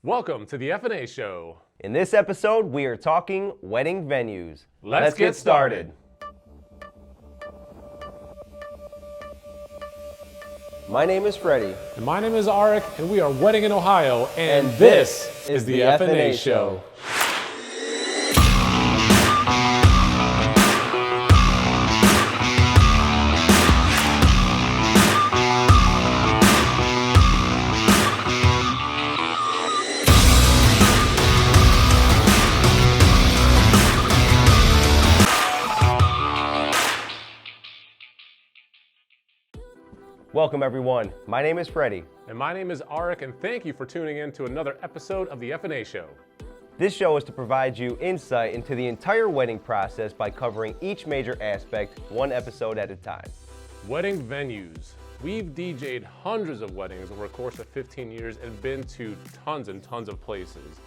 Welcome to the F&A Show. In this episode, we are talking wedding venues. Let's get started. My name is Freddie. And my name is Arik, and we are Wedding in Ohio, and this is the F&A Show. Welcome everyone. My name is Freddie. And my name is Arik, and thank you for tuning in to another episode of the F&A Show. This show is to provide you insight into the entire wedding process by covering each major aspect, one episode at a time. Wedding venues. We've DJ'd hundreds of weddings over a course of 15 years and been to tons and tons of places.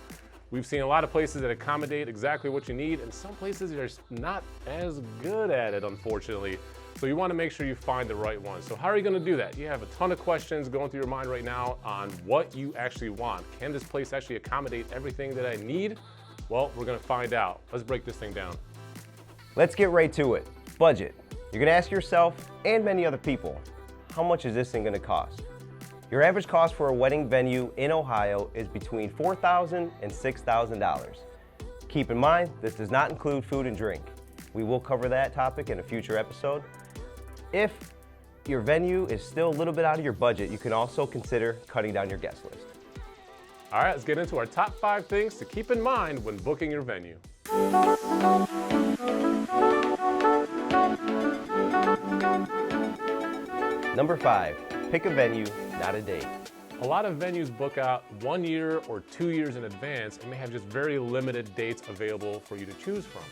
We've seen a lot of places that accommodate exactly what you need, and some places are just not as good at it, unfortunately. So you want to make sure you find the right one. So how are you going to do that? You have a ton of questions going through your mind right now on what you actually want. Can this place actually accommodate everything that I need? Well, we're going to find out. Let's break this thing down. Let's get right to it. Budget. You're going to ask yourself and many other people, how much is this thing going to cost? Your average cost for a wedding venue in Ohio is between $4,000 and $6,000. Keep in mind, this does not include food and drink. We will cover that topic in a future episode. If your venue is still a little bit out of your budget, you can also consider cutting down your guest list. All right, let's get into our top 5 things to keep in mind when booking your venue. Number 5, pick a venue, not a date. A lot of venues book out 1 year or 2 years in advance and may have just very limited dates available for you to choose from.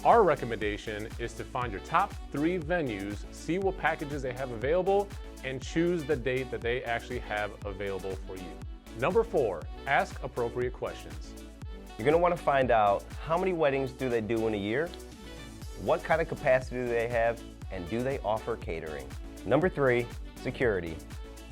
Our recommendation is to find your top 3 venues, see what packages they have available, and choose the date that they actually have available for you. Number 4, ask appropriate questions. You're going to want to find out how many weddings do they do in a year, what kind of capacity do they have, and do they offer catering. Number 3, security.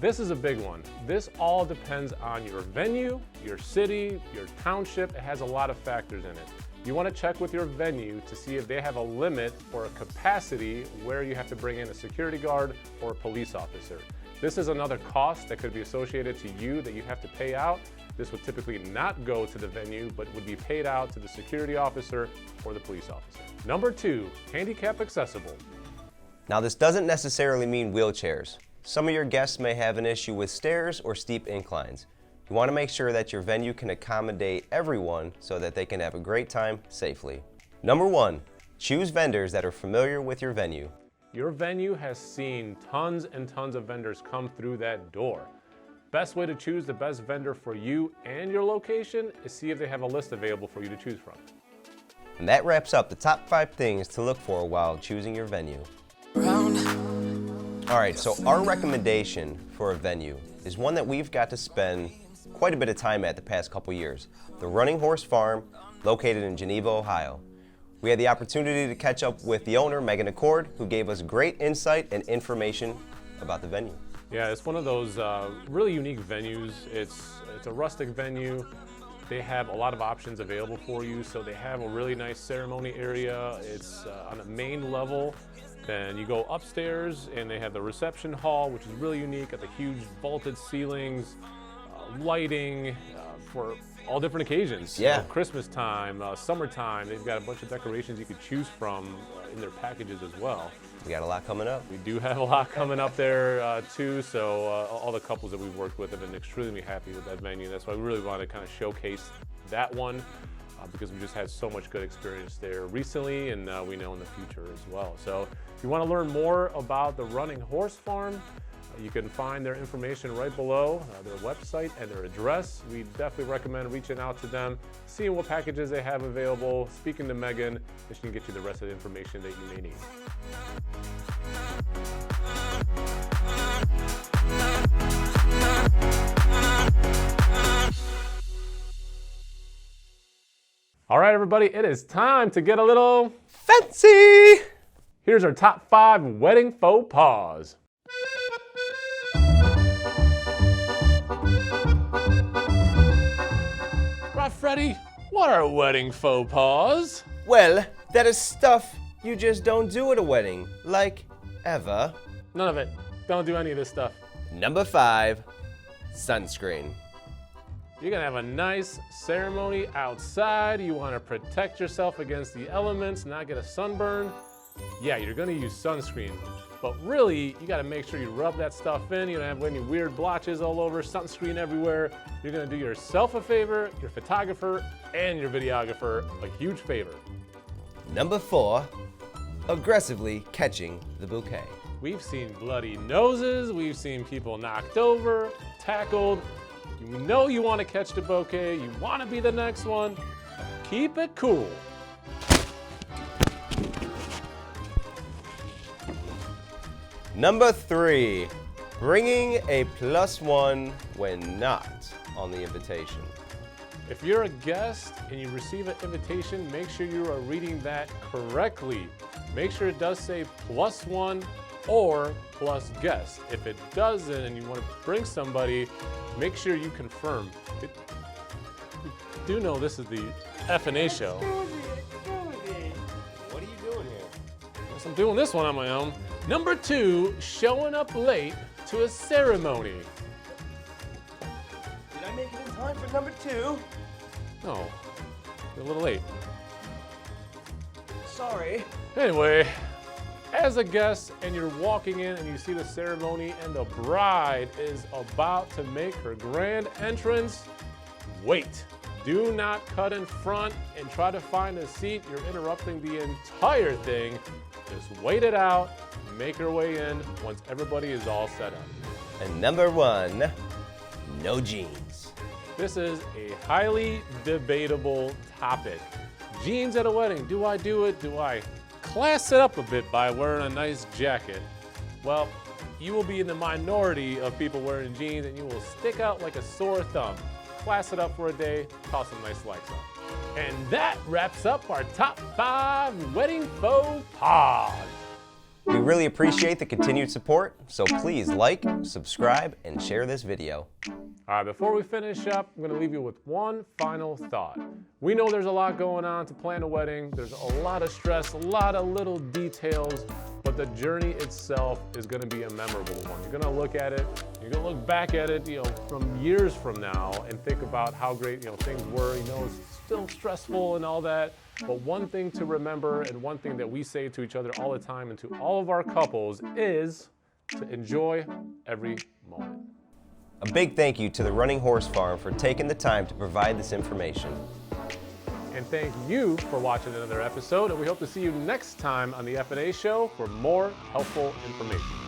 This is a big one. This all depends on your venue, your city, your township. It has a lot of factors in it. You want to check with your venue to see if they have a limit or a capacity where you have to bring in a security guard or a police officer. This is another cost that could be associated to you that you have to pay out. This would typically not go to the venue, but would be paid out to the security officer or the police officer. Number 2, handicap accessible. Now this doesn't necessarily mean wheelchairs. Some of your guests may have an issue with stairs or steep inclines. You want to make sure that your venue can accommodate everyone so that they can have a great time safely. Number 1, choose vendors that are familiar with your venue. Your venue has seen tons and tons of vendors come through that door. Best way to choose the best vendor for you and your location is see if they have a list available for you to choose from. And that wraps up the top 5 things to look for while choosing your venue. Alright, so our recommendation for a venue is one that we've got to spend quite a bit of time at the past couple years. The Running Horse Farm, located in Geneva, Ohio. We had the opportunity to catch up with the owner, Megan Accord, who gave us great insight and information about the venue. Yeah, it's one of those really unique venues. It's a rustic venue. They have a lot of options available for you. So they have a really nice ceremony area. It's on the main level. Then you go upstairs and they have the reception hall, which is really unique, got the huge vaulted ceilings, lighting for all different occasions. Yeah. Christmas time, summertime, they've got a bunch of decorations you could choose from in their packages as well. We got a lot coming up. We do have a lot coming up there too, so all the couples that we've worked with have been extremely happy with that venue. That's why we really want to kind of showcase that one because we just had so much good experience there recently, and we know in the future as well. So if you want to learn more about the Running Horse Farm, you can find their information right below, their website and their address. We definitely recommend reaching out to them, seeing what packages they have available, speaking to Megan, and she can get you the rest of the information that you may need. All right, everybody, it is time to get a little fancy. Here's our top 5 wedding faux pas. right, Freddie? What are wedding faux pas? Well, that is stuff you just don't do at a wedding, like ever. None of it. Don't do any of this stuff. Number 5, sunscreen. You're gonna have a nice ceremony outside. You wanna protect yourself against the elements, not get a sunburn. Yeah, you're gonna use sunscreen, but really, you gotta make sure you rub that stuff in. You don't have any weird blotches all over, sunscreen everywhere. You're gonna do yourself a favor, your photographer, and your videographer a huge favor. Number 4, aggressively catching the bouquet. We've seen bloody noses, we've seen people knocked over, tackled. You know you want to catch the bouquet, you want to be the next one. Keep it cool. Number 3, bringing a +1 when not on the invitation. If you're a guest and you receive an invitation, make sure you are reading that correctly. Make sure it does say +1 or plus guest. If it doesn't and you want to bring somebody, make sure you confirm. You do know this is the F&A show. What are you doing here? Guess I'm doing this one on my own. Number 2, showing up late to a ceremony. Did I make it in time for number 2? No, you're a little late. Sorry. Anyway, as a guest and you're walking in and you see the ceremony and the bride is about to make her grand entrance, wait. Do not cut in front and try to find a seat. You're interrupting the entire thing. Just wait it out, make her way in once everybody is all set up. And number 1, no jeans. This is a highly debatable topic. Jeans at a wedding, do I do it? Do I class it up a bit by wearing a nice jacket? Well, you will be in the minority of people wearing jeans and you will stick out like a sore thumb. Class it up for a day, toss some nice likes on. And that wraps up our top 5 wedding faux pas. We really appreciate the continued support, so please like, subscribe, and share this video. All right, before we finish up, I'm gonna leave you with one final thought. We know there's a lot going on to plan a wedding. There's a lot of stress, a lot of little details, but the journey itself is gonna be a memorable one. You're gonna look at it, you're gonna look back at it, from years from now and think about how great, things were. It's still stressful and all that, but one thing to remember and one thing that we say to each other all the time and to all of our couples is to enjoy every moment. A big thank you to the Running Horse Farm for taking the time to provide this information. And thank you for watching another episode, and we hope to see you next time on the F&A Show for more helpful information.